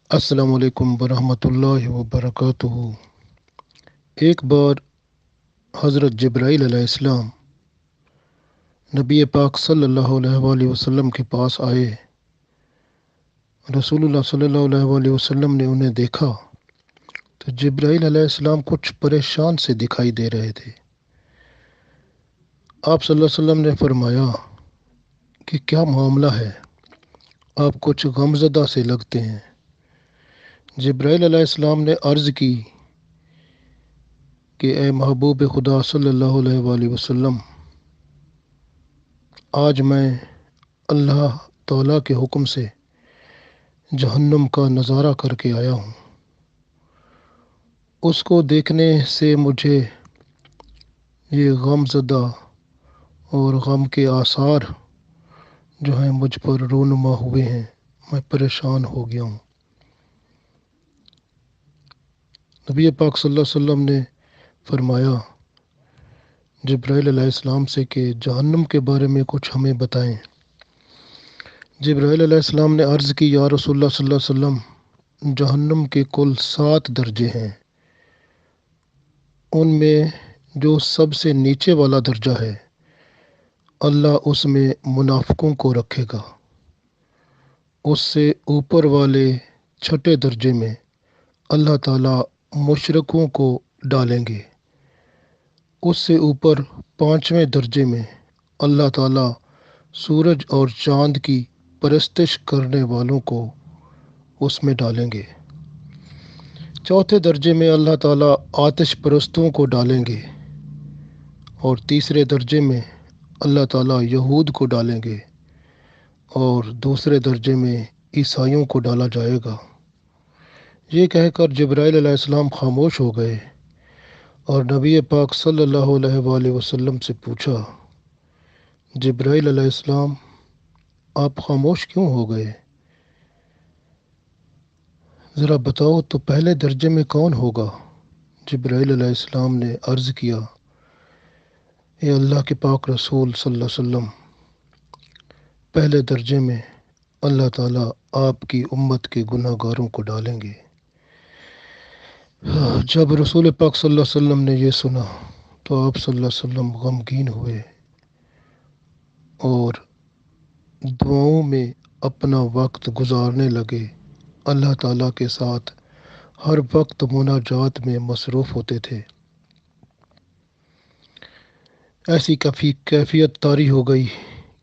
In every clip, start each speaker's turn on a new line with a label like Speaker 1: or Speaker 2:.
Speaker 1: السلام علیکم ورحمۃ اللہ وبرکاتہ۔ ایک بار حضرت جبرائیل علیہ السلام نبی پاک صلی اللہ علیہ وآلہ وسلم کے پاس آئے۔ رسول اللہ صلی اللہ علیہ وآلہ وسلم نے انہیں دیکھا تو جبرائیل علیہ السلام کچھ پریشان سے دکھائی دے رہے تھے۔ آپ صلی اللہ علیہ وسلم نے فرمایا کہ کیا معاملہ ہے، آپ کچھ غمزدہ سے لگتے ہیں۔ جبرائیل علیہ السلام نے عرض کی کہ اے محبوب خدا صلی اللہ علیہ وآلہ وسلم، آج میں اللہ تعالیٰ کے حکم سے جہنم کا نظارہ کر کے آیا ہوں۔ اس کو دیکھنے سے مجھے یہ غم زدہ اور غم کے آثار جو ہیں مجھ پر رونما ہوئے ہیں، میں پریشان ہو گیا ہوں۔ نبی پاک صلی اللہ علیہ وسلم نے فرمایا جبرائیل علیہ السلام سے کہ جہنم کے بارے میں کچھ ہمیں بتائیں۔ جبرائیل علیہ السلام نے عرض کی، یا رسول اللہ صلی اللہ علیہ وسلم، جہنم کے کل 7 درجے ہیں۔ ان میں جو سب سے نیچے والا درجہ ہے، اللہ اس میں منافقوں کو رکھے گا۔ اس سے اوپر والے 6 درجے میں اللہ تعالیٰ مشرکوں کو ڈالیں گے۔ اس سے اوپر 5ویں درجے میں اللہ تعالیٰ سورج اور چاند کی پرستش کرنے والوں کو اس میں ڈالیں گے۔ 4تھے درجے میں اللہ تعالیٰ آتش پرستوں کو ڈالیں گے، اور تیسرے درجے میں اللہ تعالیٰ یہود کو ڈالیں گے، اور دوسرے درجے میں عیسائیوں کو ڈالا جائے گا۔ یہ کہہ کر جبرائیل علیہ السلام خاموش ہو گئے اور نبی پاک صلی اللہ علیہ وآلہ وسلم سے پوچھا، جبرائیل علیہ السلام، آپ خاموش کیوں ہو گئے؟ ذرا بتاؤ تو پہلے درجے میں کون ہوگا؟ جبرائیل علیہ السلام نے عرض کیا، اے اللہ کے پاک رسول صلی اللہ علیہ وسلم، پہلے درجے میں اللہ تعالیٰ آپ کی امت کے گناہ گاروں کو ڈالیں گے۔ جب رسول پاک صلی اللہ علیہ وسلم نے یہ سنا تو آپ صلی اللہ علیہ وسلم غمگین ہوئے اور دعاؤں میں اپنا وقت گزارنے لگے۔ اللہ تعالیٰ کے ساتھ ہر وقت مناجات میں مصروف ہوتے تھے۔ ایسی کیفیت طاری ہو گئی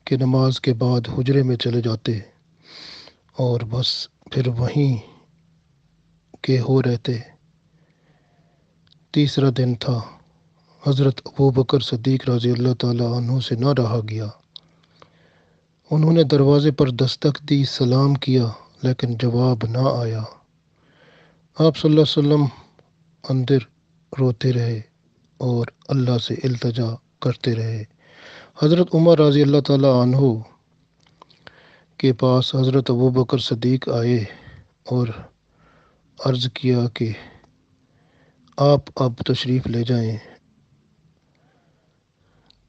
Speaker 1: کہ نماز کے بعد حجرے میں چلے جاتے اور بس پھر وہیں کے ہو رہتے۔ تیسرا دن تھا۔ حضرت ابوبکر صدیق رضی اللہ تعالیٰ عنہ سے نہ رہا گیا۔ انہوں نے دروازے پر دستک دی، سلام کیا، لیکن جواب نہ آیا۔ آپ صلی اللہ علیہ وسلم اندر روتے رہے اور اللہ سے التجا کرتے رہے۔ حضرت عمر رضی اللہ تعالیٰ عنہ کے پاس حضرت ابوبکر صدیق آئے اور عرض کیا کہ آپ اب تشریف لے جائیں۔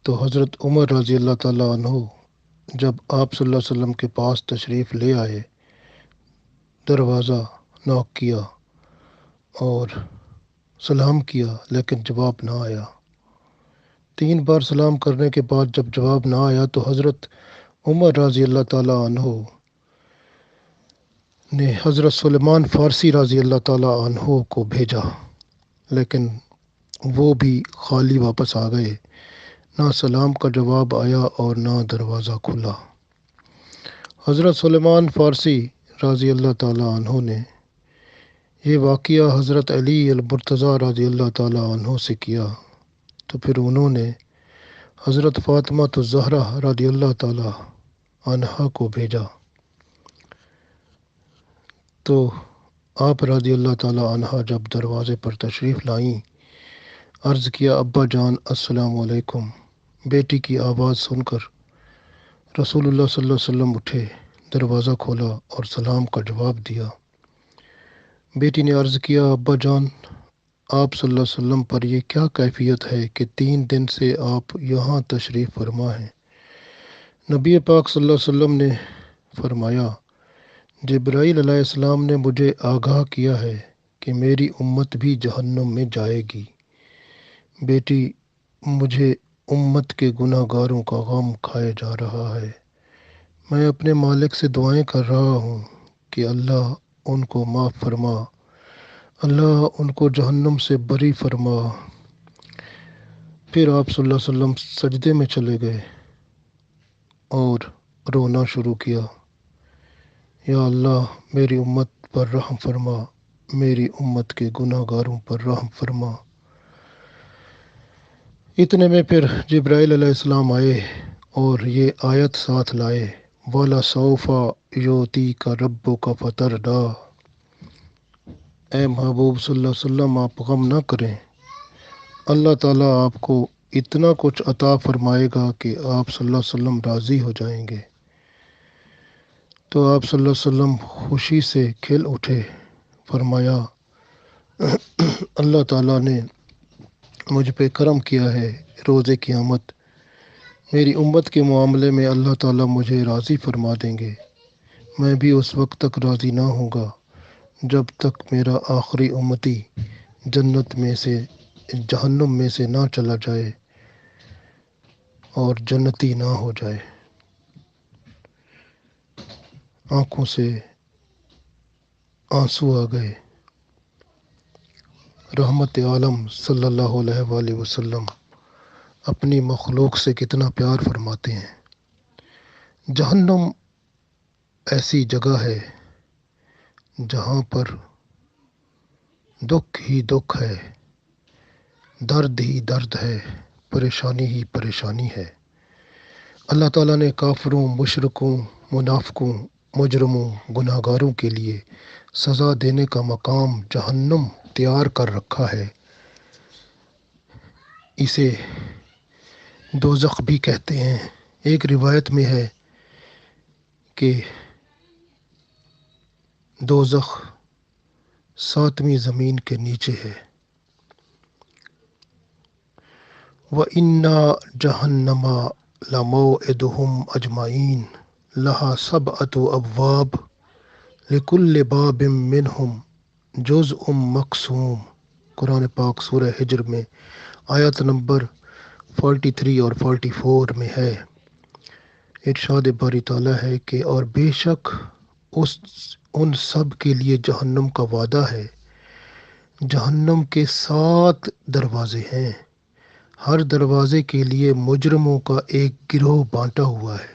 Speaker 1: تو حضرت عمر رضی اللہ تعالیٰ عنہ جب آپ صلی اللہ علیہ وسلم کے پاس تشریف لے آئے، دروازہ نوک کیا اور سلام کیا، لیکن جواب نہ آیا۔ 3 بار سلام کرنے کے بعد جب جواب نہ آیا تو حضرت عمر رضی اللہ تعالیٰ عنہ نے حضرت سلیمان فارسی رضی اللہ تعالیٰ عنہ کو بھیجا، لیکن وہ بھی خالی واپس آ گئے۔ نہ سلام کا جواب آیا اور نہ دروازہ کھلا۔ حضرت سلیمان فارسی رضی اللہ تعالیٰ عنہ نے یہ واقعہ حضرت علی المرتضیٰ رضی اللہ تعالیٰ عنہ سے کیا، تو پھر انہوں نے حضرت فاطمہ الزہرا رضی اللہ تعالیٰ عنہا کو بھیجا۔ تو آپ رضی اللہ تعالیٰ عنہا جب دروازے پر تشریف لائیں، عرض کیا، ابا جان السلام علیکم۔ بیٹی کی آواز سن کر رسول اللہ صلی اللہ علیہ وسلم اٹھے، دروازہ کھولا اور سلام کا جواب دیا۔ بیٹی نے عرض کیا، ابا جان، آپ صلی اللہ علیہ وسلم پر یہ کیا کیفیت ہے کہ 3 دن سے آپ یہاں تشریف فرما ہیں؟ نبی پاک صلی اللہ علیہ وسلم نے فرمایا، جبرائیل علیہ السلام نے مجھے آگاہ کیا ہے کہ میری امت بھی جہنم میں جائے گی۔ بیٹی، مجھے امت کے گناہ گاروں کا غم کھائے جا رہا ہے۔ میں اپنے مالک سے دعائیں کر رہا ہوں کہ اللہ ان کو معاف فرما، اللہ ان کو جہنم سے بری فرما۔ پھر آپ صلی اللہ علیہ وسلم سجدے میں چلے گئے اور رونا شروع کیا، یا اللہ میری امت پر رحم فرما، میری امت کے گناہ گاروں پر رحم فرما۔ اتنے میں پھر جبرائیل علیہ السلام آئے اور یہ آیت ساتھ لائے، وَلَسَوْفَ يُعْطِيكَ رَبُّكَ فَتَرْضَىٰ۔ اے محبوب صلی اللہ علیہ وسلم، آپ غم نہ کریں، اللہ تعالیٰ آپ کو اتنا کچھ عطا فرمائے گا کہ آپ صلی اللہ علیہ وسلم راضی ہو جائیں گے۔ تو آپ صلی اللہ علیہ وسلم خوشی سے کھل اٹھے، فرمایا اللہ تعالیٰ نے مجھ پہ کرم کیا ہے، روز قیامت میری امت کے معاملے میں اللہ تعالیٰ مجھے راضی فرما دیں گے۔ میں بھی اس وقت تک راضی نہ ہوں گا جب تک میرا آخری امتی جنت میں سے جہنم میں سے نہ چلا جائے اور جنتی نہ ہو جائے۔ آنکھوں سے آنسو آ گئے۔ رحمت عالم صلی اللہ علیہ وآلہ وسلم اپنی مخلوق سے کتنا پیار فرماتے ہیں۔ جہنم ایسی جگہ ہے جہاں پر دکھ ہی دکھ ہے، درد ہی درد ہے، پریشانی ہی پریشانی ہے۔ اللہ تعالیٰ نے کافروں، مشرکوں، منافقوں، مجرموں، گناہ گاروں کے لیے سزا دینے کا مقام جہنم تیار کر رکھا ہے۔ اسے دوزخ بھی کہتے ہیں۔ ایک روایت میں ہے کہ دوزخ 7ویں زمین کے نیچے ہے۔ وَإِنَّ جَهَنَّمَ لَمَوْعِدُهُمْ أَجْمَعِينَ لَهَا سَبْعَةُ أَبْوَابٍ لِكُلِّ بَابٍ مِّنْهُمْ جُزْءٌ مَقْسُومٌ۔ قرآن پاک سورہ ہجر میں آیت نمبر 43 اور 44 میں ہے۔ ارشاد باری تعالیٰ ہے کہ اور بے شک ان سب کے لیے جہنم کا وعدہ ہے۔ جہنم کے 7 دروازے ہیں، ہر دروازے کے لیے مجرموں کا ایک گروہ بانٹا ہوا ہے۔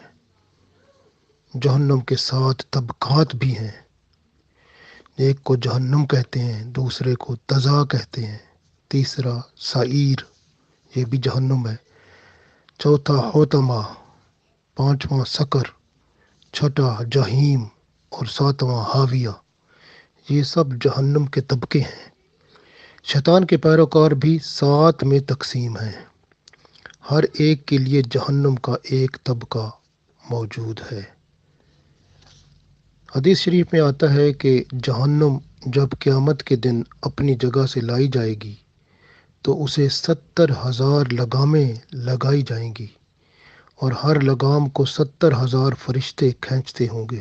Speaker 1: جہنم کے 7 طبقات بھی ہیں۔ ایک کو جہنم کہتے ہیں، دوسرے کو تضا کہتے ہیں، تیسرا سعیر، یہ بھی جہنم ہے، چوتھا حطمہ، پانچواں سقر، چھٹا جہیم اور 7واں حاویہ۔ یہ سب جہنم کے طبقے ہیں۔ شیطان کے پیروکار بھی 7 میں تقسیم ہیں۔ ہر ایک کے لیے جہنم کا ایک طبقہ موجود ہے۔ حدیث شریف میں آتا ہے کہ جہنم جب قیامت کے دن اپنی جگہ سے لائی جائے گی تو اسے 70,000 لگامیں لگائی جائیں گی اور ہر لگام کو 70,000 فرشتے کھینچتے ہوں گے۔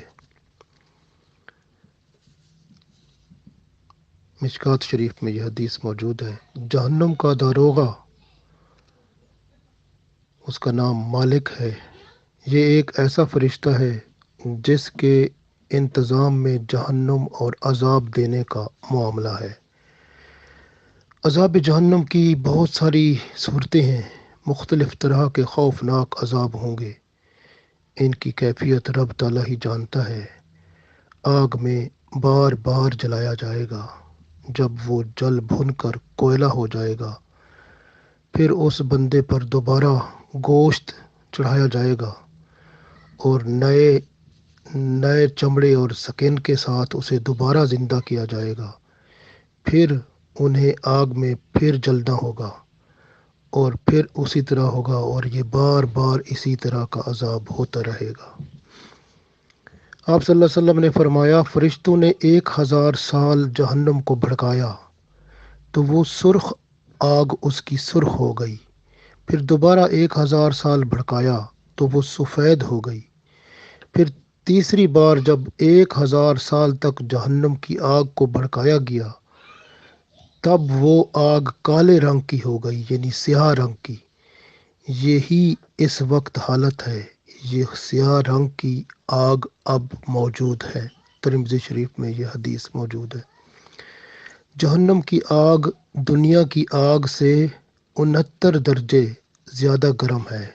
Speaker 1: مشکات شریف میں یہ حدیث موجود ہے۔ جہنم کا داروغہ، اس کا نام مالک ہے۔ یہ ایک ایسا فرشتہ ہے جس کے انتظام میں جہنم اور عذاب دینے کا معاملہ ہے۔ عذاب جہنم کی بہت ساری صورتیں ہیں، مختلف طرح کے خوفناک عذاب ہوں گے۔ ان کی کیفیت رب تعالیٰ ہی جانتا ہے۔ آگ میں بار بار جلایا جائے گا، جب وہ جل بھن کر کوئلہ ہو جائے گا، پھر اس بندے پر دوبارہ گوشت چڑھایا جائے گا اور نئے چمڑے اور سکن کے ساتھ اسے دوبارہ زندہ کیا جائے گا، پھر انہیں آگ میں پھر جلنا ہوگا اور پھر اسی طرح ہوگا، اور یہ بار بار اسی طرح کا عذاب ہوتا رہے گا۔ آپ صلی اللہ علیہ وسلم نے فرمایا، فرشتوں نے 1000 سال جہنم کو بھڑکایا تو وہ سرخ آگ اس کی سرخ ہو گئی، پھر دوبارہ 1000 سال بھڑکایا تو وہ سفید ہو گئی، پھر تیسری بار جب 1000 سال تک جہنم کی آگ کو بھڑکایا گیا تب وہ آگ کالے رنگ کی ہو گئی، یعنی سیاہ رنگ کی۔ یہی اس وقت حالت ہے، یہ سیاہ رنگ کی آگ اب موجود ہے۔ ترمذی شریف میں یہ حدیث موجود ہے۔ جہنم کی آگ دنیا کی آگ سے 69 درجے زیادہ گرم ہے۔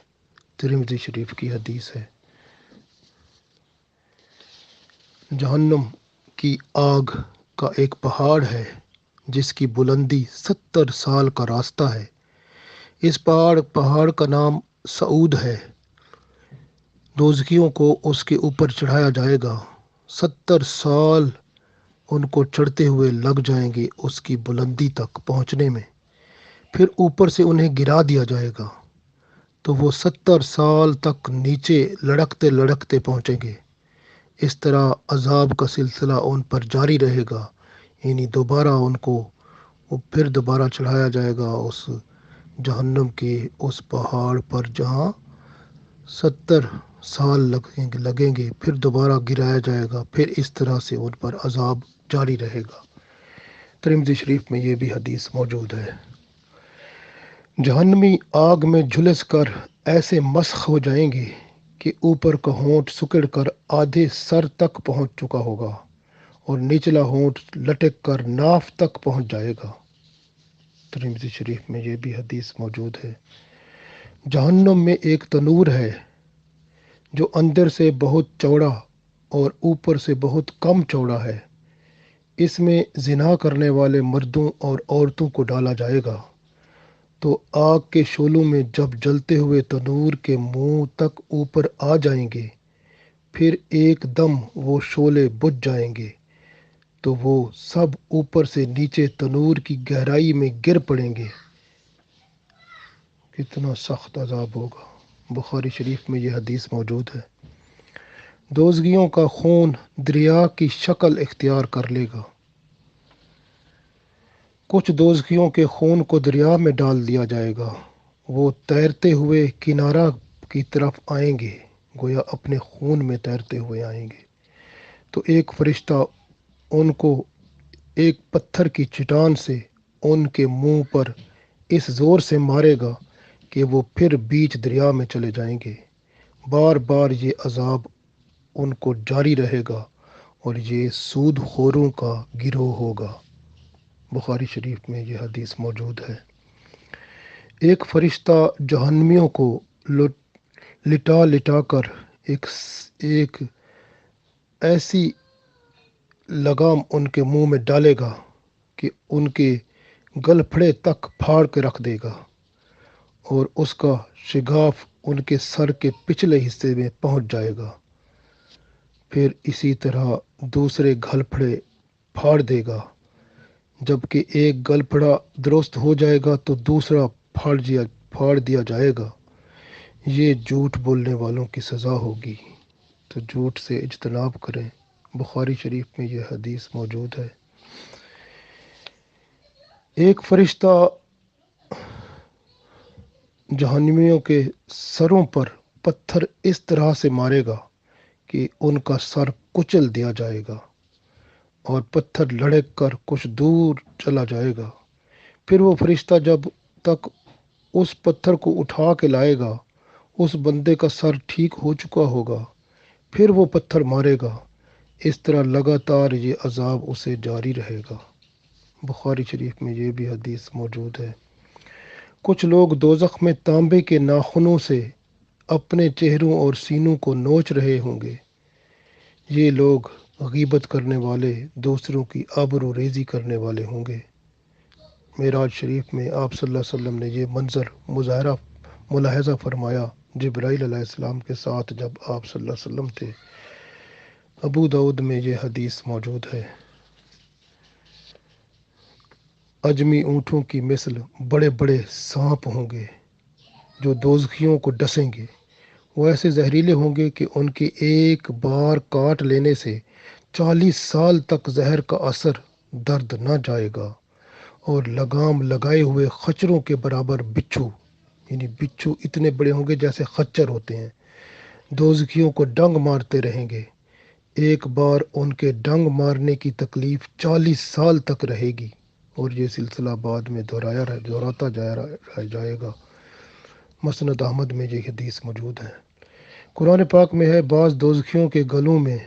Speaker 1: ترمذی شریف کی حدیث ہے۔ جہنم کی آگ کا ایک پہاڑ ہے جس کی بلندی 70 سال کا راستہ ہے۔ اس پہاڑ کا نام سعود ہے۔ دوزخیوں کو اس کے اوپر چڑھایا جائے گا۔ 70 سال ان کو چڑھتے ہوئے لگ جائیں گے اس کی بلندی تک پہنچنے میں۔ پھر اوپر سے انہیں گرا دیا جائے گا تو وہ 70 سال تک نیچے لڑکتے لڑکتے پہنچیں گے۔ اس طرح عذاب کا سلسلہ ان پر جاری رہے گا، یعنی دوبارہ ان کو پھر دوبارہ چڑھایا جائے گا اس جہنم کے اس پہاڑ پر جہاں 70 سال لگیں گے، پھر دوبارہ گرایا جائے گا، پھر اس طرح سے ان پر عذاب جاری رہے گا۔ ترمذی شریف میں یہ بھی حدیث موجود ہے۔ جہنمی آگ میں جھلس کر ایسے مسخ ہو جائیں گے کہ اوپر کا ہونٹ سکڑ کر آدھے سر تک پہنچ چکا ہوگا اور نچلا ہونٹ لٹک کر ناف تک پہنچ جائے گا۔ ترمذی شریف میں یہ بھی حدیث موجود ہے۔ جہنم میں ایک تنور ہے جو اندر سے بہت چوڑا اور اوپر سے بہت کم چوڑا ہے۔ اس میں زنا کرنے والے مردوں اور عورتوں کو ڈالا جائے گا تو آگ کے شعلوں میں جب جلتے ہوئے تنور کے منہ تک اوپر آ جائیں گے، پھر ایک دم وہ شعلے بجھ جائیں گے تو وہ سب اوپر سے نیچے تنور کی گہرائی میں گر پڑیں گے۔ کتنا سخت عذاب ہوگا۔ بخاری شریف میں یہ حدیث موجود ہے۔ دوزخیوں کا خون دریا کی شکل اختیار کر لے گا۔ کچھ دوزخیوں کے خون کو دریا میں ڈال دیا جائے گا، وہ تیرتے ہوئے کنارہ کی طرف آئیں گے، گویا اپنے خون میں تیرتے ہوئے آئیں گے۔ تو ایک فرشتہ ان کو ایک پتھر کی چٹان سے ان کے منہ پر اس زور سے مارے گا کہ وہ پھر بیچ دریا میں چلے جائیں گے۔ بار بار یہ عذاب ان کو جاری رہے گا اور یہ سود خوروں کا گروہ ہوگا۔ بخاری شریف میں یہ حدیث موجود ہے۔ ایک فرشتہ جہنمیوں کو لٹا لٹا کر ایک ایسی لگام ان کے منہ میں ڈالے گا کہ ان کے گل پھڑے تک پھاڑ کے رکھ دے گا اور اس کا شگاف ان کے سر کے پچھلے حصے میں پہنچ جائے گا۔ پھر اسی طرح دوسرے گل پھڑے پھاڑ دے گا۔ جبکہ ایک گل پھڑا درست ہو جائے گا تو دوسرا پھاڑ دیا جائے گا۔ یہ جھوٹ بولنے والوں کی سزا ہوگی، تو جھوٹ سے اجتناب کریں۔ بخاری شریف میں یہ حدیث موجود ہے۔ ایک فرشتہ جہنمیوں کے سروں پر پتھر اس طرح سے مارے گا کہ ان کا سر کچل دیا جائے گا اور پتھر لڑک کر کچھ دور چلا جائے گا۔ پھر وہ فرشتہ جب تک اس پتھر کو اٹھا کے لائے گا اس بندے کا سر ٹھیک ہو چکا ہوگا، پھر وہ پتھر مارے گا۔ اس طرح لگاتار یہ عذاب اسے جاری رہے گا۔ بخاری شریف میں یہ بھی حدیث موجود ہے۔ کچھ لوگ دوزخ میں تانبے کے ناخنوں سے اپنے چہروں اور سینوں کو نوچ رہے ہوں گے۔ یہ لوگ غیبت کرنے والے، دوسروں کی آبرو ریزی کرنے والے ہوں گے۔ معراج شریف میں آپ صلی اللہ علیہ وسلم نے یہ منظر ملاحظہ فرمایا جبرائیل علیہ السلام کے ساتھ جب آپ صلی اللہ علیہ وسلم تھے۔ ابو داؤد میں یہ حدیث موجود ہے۔ اجمی اونٹوں کی مثل بڑے بڑے سانپ ہوں گے جو دوزخیوں کو ڈسیں گے۔ وہ ایسے زہریلے ہوں گے کہ ان کے ایک بار کاٹ لینے سے 40 سال تک زہر کا اثر درد نہ جائے گا، اور لگام لگائے ہوئے خچروں کے برابر بچھو، یعنی بچھو اتنے بڑے ہوں گے جیسے خچر ہوتے ہیں، دوزخیوں کو ڈنگ مارتے رہیں گے۔ ایک بار ان کے ڈنگ مارنے کی تکلیف 40 سال تک رہے گی، اور یہ سلسلہ بعد میں دہراتا جائے گا۔ مسند احمد میں یہ حدیث موجود ہے۔ قرآن پاک میں ہے بعض دوزخیوں کے گلوں میں،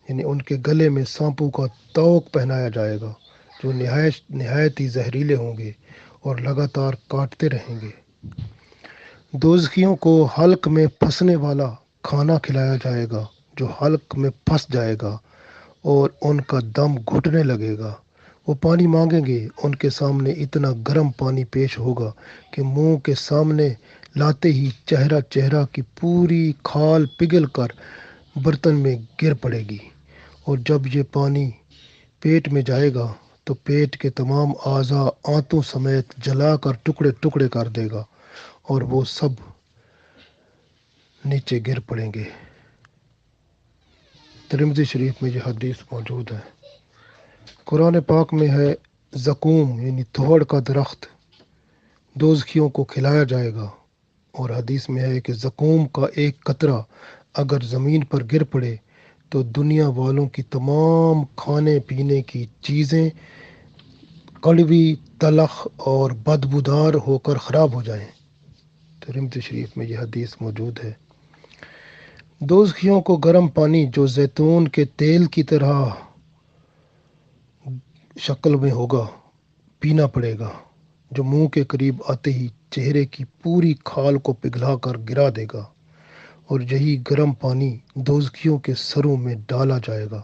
Speaker 1: یعنی ان کے گلے میں سانپوں کا توق پہنایا جائے گا جو نہایت ہی زہریلے ہوں گے اور لگاتار کاٹتے رہیں گے۔ دوزخیوں کو حلق میں پھنسنے والا کھانا کھلایا جائے گا جو حلق میں پھنس جائے گا اور ان کا دم گھٹنے لگے گا۔ وہ پانی مانگیں گے، ان کے سامنے اتنا گرم پانی پیش ہوگا کہ منہ کے سامنے لاتے ہی چہرہ کی پوری کھال پگھل کر برتن میں گر پڑے گی، اور جب یہ پانی پیٹ میں جائے گا تو پیٹ کے تمام اعضاء آنتوں سمیت جلا کر ٹکڑے ٹکڑے کر دے گا اور وہ سب نیچے گر پڑیں گے۔ ترمذی شریف میں یہ حدیث موجود ہے۔ قرآن پاک میں ہے زقوم یعنی تھوڑ کا درخت دوزخیوں کو کھلایا جائے گا، اور حدیث میں ہے کہ زقوم کا ایک قطرہ اگر زمین پر گر پڑے تو دنیا والوں کی تمام کھانے پینے کی چیزیں کڑوی، تلخ اور بدبودار ہو کر خراب ہو جائیں۔ ترمذی شریف میں یہ حدیث موجود ہے۔ دوزخیوں کو گرم پانی جو زیتون کے تیل کی طرح شکل میں ہوگا پینا پڑے گا، جو منہ کے قریب آتے ہی چہرے کی پوری کھال کو پگھلا کر گرا دے گا، اور یہی گرم پانی دوزخیوں کے سروں میں ڈالا جائے گا،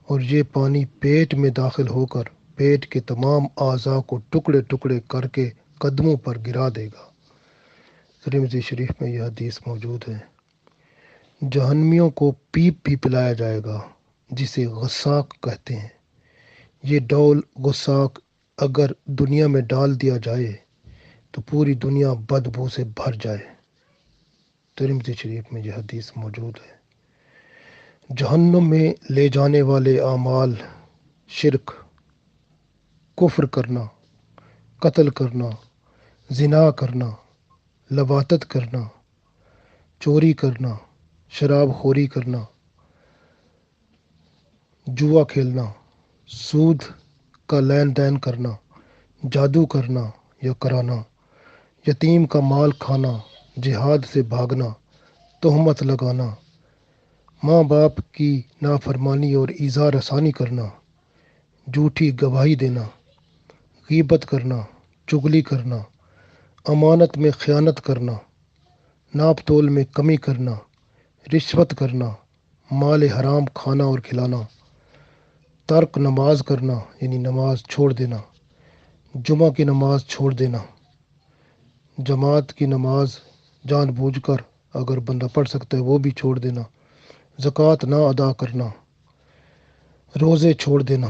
Speaker 1: اور یہ پانی پیٹ میں داخل ہو کر پیٹ کے تمام اعضاء کو ٹکڑے ٹکڑے کر کے قدموں پر گرا دے گا۔ ترمذی شریف میں یہ حدیث موجود ہے۔ جہنمیوں کو پیپ بھی پلایا جائے گا جسے غساق کہتے ہیں۔ یہ ڈول غساق اگر دنیا میں ڈال دیا جائے تو پوری دنیا بدبو سے بھر جائے۔ ترمذی شریف میں یہ حدیث موجود ہے۔ جہنم میں لے جانے والے اعمال شرک، کفر کرنا، قتل کرنا، زنا کرنا، لواطت کرنا، چوری کرنا، شراب خوری کرنا، جوا کھیلنا، سود کا لین دین کرنا، جادو کرنا یا کرانا، یتیم کا مال کھانا، جہاد سے بھاگنا، تہمت لگانا، ماں باپ کی نافرمانی اور ایذا رسانی کرنا، جھوٹی گواہی دینا، غیبت کرنا، چغلی کرنا، امانت میں خیانت کرنا، ناپ تول میں کمی کرنا، رشوت کرنا، مال حرام کھانا اور کھلانا، ترک نماز کرنا یعنی نماز چھوڑ دینا، جمعہ کی نماز چھوڑ دینا، جماعت کی نماز جان بوجھ کر اگر بندہ پڑھ سکتا ہے وہ بھی چھوڑ دینا، زکوٰۃ نہ ادا کرنا، روزے چھوڑ دینا،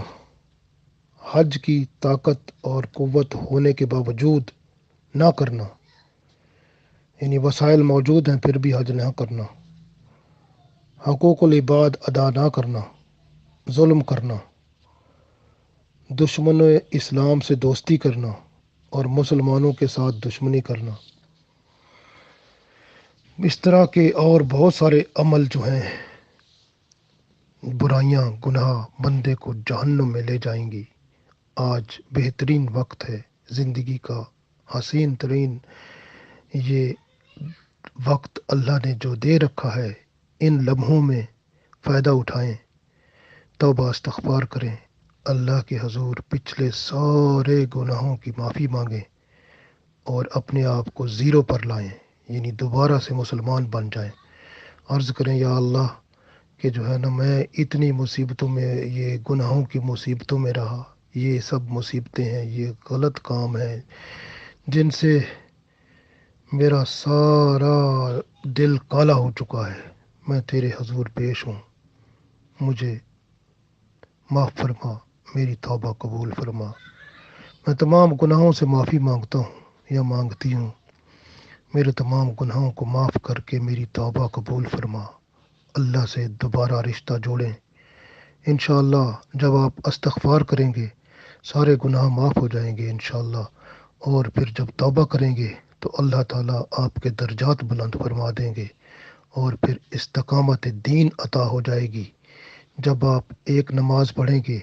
Speaker 1: حج کی طاقت اور قوت ہونے کے باوجود نہ کرنا، یعنی وسائل موجود ہیں پھر بھی حج نہ کرنا، حقوق العباد ادا نہ کرنا، ظلم کرنا، دشمن اسلام سے دوستی کرنا اور مسلمانوں کے ساتھ دشمنی کرنا۔ اس طرح کے اور بہت سارے عمل جو ہیں، برائیاں، گناہ بندے کو جہنم میں لے جائیں گی۔ آج بہترین وقت ہے زندگی کا، حسین ترین یہ وقت اللہ نے جو دے رکھا ہے، ان لمحوں میں فائدہ اٹھائیں، توبہ استغفار کریں، اللہ کے حضور پچھلے سارے گناہوں کی معافی مانگیں اور اپنے آپ کو زیرو پر لائیں، یعنی دوبارہ سے مسلمان بن جائیں۔ عرض کریں یا اللہ کہ جو ہے نا میں اتنی مصیبتوں میں، یہ گناہوں کی مصیبتوں میں رہا، یہ سب مصیبتیں ہیں، یہ غلط کام ہیں جن سے میرا سارا دل کالا ہو چکا ہے، میں تیرے حضور پیش ہوں، مجھے معاف فرما، میری توبہ قبول فرما۔ میں تمام گناہوں سے معافی مانگتا ہوں یا مانگتی ہوں، میرے تمام گناہوں کو معاف کر کے میری توبہ قبول فرما۔ اللہ سے دوبارہ رشتہ جوڑیں۔ انشاءاللہ جب آپ استغفار کریں گے سارے گناہ معاف ہو جائیں گے انشاءاللہ، اور پھر جب توبہ کریں گے تو اللہ تعالیٰ آپ کے درجات بلند فرما دیں گے، اور پھر استقامت دین عطا ہو جائے گی، جب آپ ایک نماز پڑھیں گے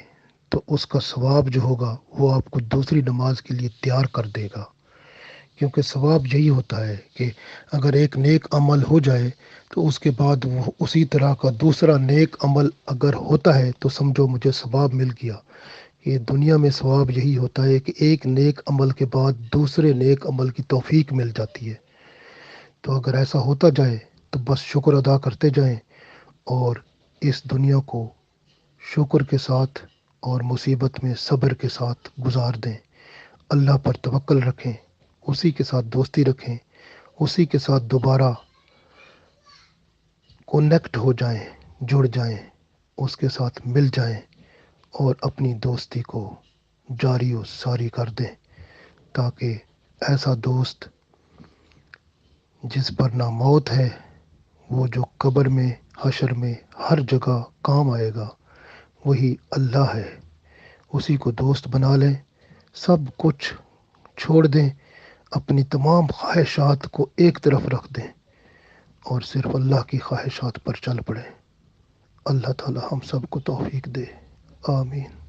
Speaker 1: تو اس کا ثواب جو ہوگا وہ آپ کو دوسری نماز کے لیے تیار کر دے گا، کیونکہ ثواب یہی ہوتا ہے کہ اگر ایک نیک عمل ہو جائے تو اس کے بعد وہ اسی طرح کا دوسرا نیک عمل اگر ہوتا ہے تو سمجھو مجھے ثواب مل گیا۔ یہ دنیا میں ثواب یہی ہوتا ہے کہ ایک نیک عمل کے بعد دوسرے نیک عمل کی توفیق مل جاتی ہے۔ تو اگر ایسا ہوتا جائے تو بس شکر ادا کرتے جائیں اور اس دنیا کو شکر کے ساتھ اور مصیبت میں صبر کے ساتھ گزار دیں۔ اللہ پر توکل رکھیں، اسی کے ساتھ دوستی رکھیں، اسی کے ساتھ دوبارہ کنیکٹ ہو جائیں، جڑ جائیں، اس کے ساتھ مل جائیں اور اپنی دوستی کو جاری و ساری کر دیں، تاکہ ایسا دوست جس پر نہ موت ہے، وہ جو قبر میں، حشر میں ہر جگہ کام آئے گا، وہی اللہ ہے۔ اسی کو دوست بنا لیں، سب کچھ چھوڑ دیں، اپنی تمام خواہشات کو ایک طرف رکھ دیں اور صرف اللہ کی خواہشات پر چل پڑیں۔ اللہ تعالی ہم سب کو توفیق دے، آمین۔